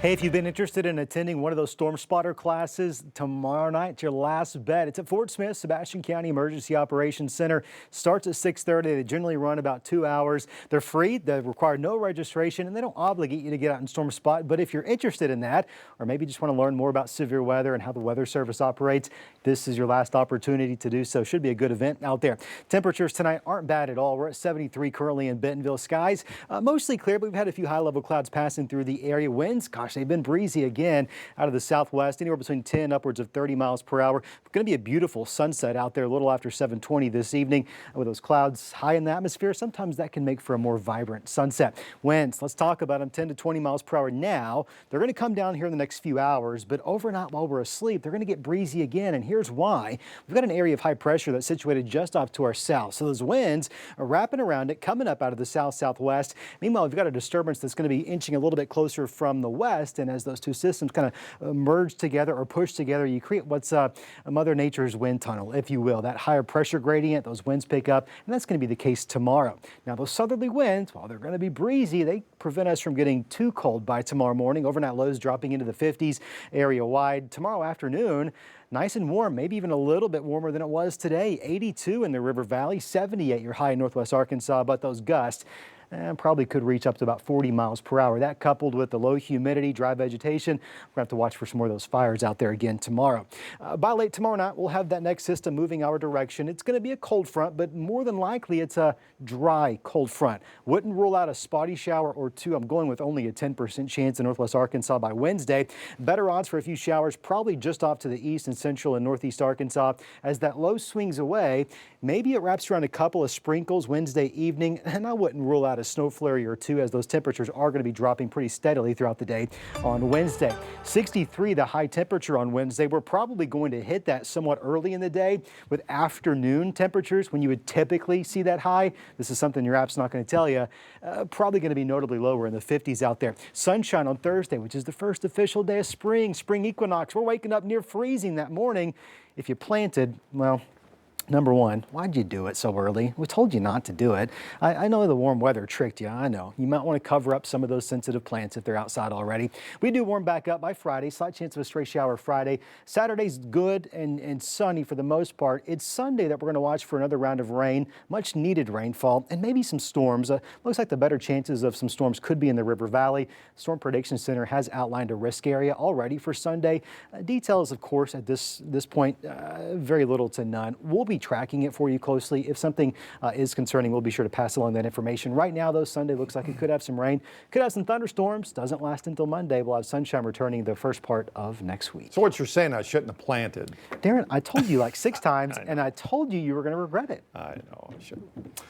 Hey, if you've been interested in attending one of those storm spotter classes, tomorrow night, it's your last bet. It's at Fort Smith, Sebastian County Emergency Operations Center. Starts at 6:30. They generally run about 2 hours. They're free. They require no registration, and they don't obligate you to get out and storm spot. But if you're interested in that, or maybe just want to learn more about severe weather and how the Weather Service operates, this is your last opportunity to do so. Should be a good event out there. Temperatures tonight aren't bad at all. We're at 73 currently in Bentonville. Skies mostly clear, but we've had a few high-level clouds passing through the area. Winds, gosh, they've been breezy again out of the southwest, anywhere between 10 upwards of 30 miles per hour. Going to be a beautiful sunset out there a little after 7:20 this evening with those clouds high in the atmosphere. Sometimes that can make for a more vibrant sunset. Winds, let's talk about them, 10 to 20 miles per hour now. They're going to come down here in the next few hours, but overnight while we're asleep, they're going to get breezy again. And here's why. We've got an area of high pressure that's situated just off to our south. So those winds are wrapping around it, coming up out of the south-southwest. Meanwhile, we've got a disturbance that's going to be inching a little bit closer from the west. And as those two systems kind of merge together or push together, you create what's Mother Nature's wind tunnel, if you will. That higher pressure gradient, those winds pick up, and that's going to be the case tomorrow. Now, those southerly winds, while they're going to be breezy, they prevent us from getting too cold by tomorrow morning. Overnight lows dropping into the 50s area wide. Tomorrow afternoon, nice and warm, maybe even a little bit warmer than it was today. 82 in the River Valley, 78 your high in northwest Arkansas, but those gusts probably could reach up to about 40 miles per hour. That coupled with the low humidity, dry vegetation, we're going to have to watch for some more of those fires out there again tomorrow. By late tomorrow night, we'll have that next system moving our direction. It's going to be a cold front, but more than likely it's a dry cold front. Wouldn't rule out a spotty shower or two. I'm going with only a 10% chance in northwest Arkansas by Wednesday. Better odds for a few showers, probably just off to the east and central and northeast Arkansas. As that low swings away, maybe it wraps around a couple of sprinkles Wednesday evening, and I wouldn't rule out a snow flurry or two, as those temperatures are going to be dropping pretty steadily throughout the day on Wednesday. 63 the high temperature on Wednesday. We're probably going to hit that somewhat early in the day with afternoon temperatures when you would typically see that high. This is something your app's not going to tell you. Probably going to be notably lower in the 50s out there. Sunshine on Thursday, which is the first official day of spring equinox. We're waking up near freezing that morning. If you planted, well, number one, why'd you do it so early? We told you not to do it. I know the warm weather tricked you. I know. You might want to cover up some of those sensitive plants if they're outside already. We do warm back up by Friday. Slight chance of a stray shower Friday. Saturday's good and sunny for the most part. It's Sunday that we're going to watch for another round of rain, much needed rainfall, and maybe some storms. Looks like the better chances of some storms could be in the River Valley. Storm Prediction Center has outlined a risk area already for Sunday. Details, of course, at this point, very little to none. We'll be tracking it for you closely. If something is concerning, we'll be sure to pass along that information. Right now, though, Sunday looks like it could have some rain, could have some thunderstorms. Doesn't last until Monday. We'll have sunshine returning the first part of next week. So what you're saying, I shouldn't have planted. Darren, I told you like 6 times, and I told you you were going to regret it. I know I shouldn't.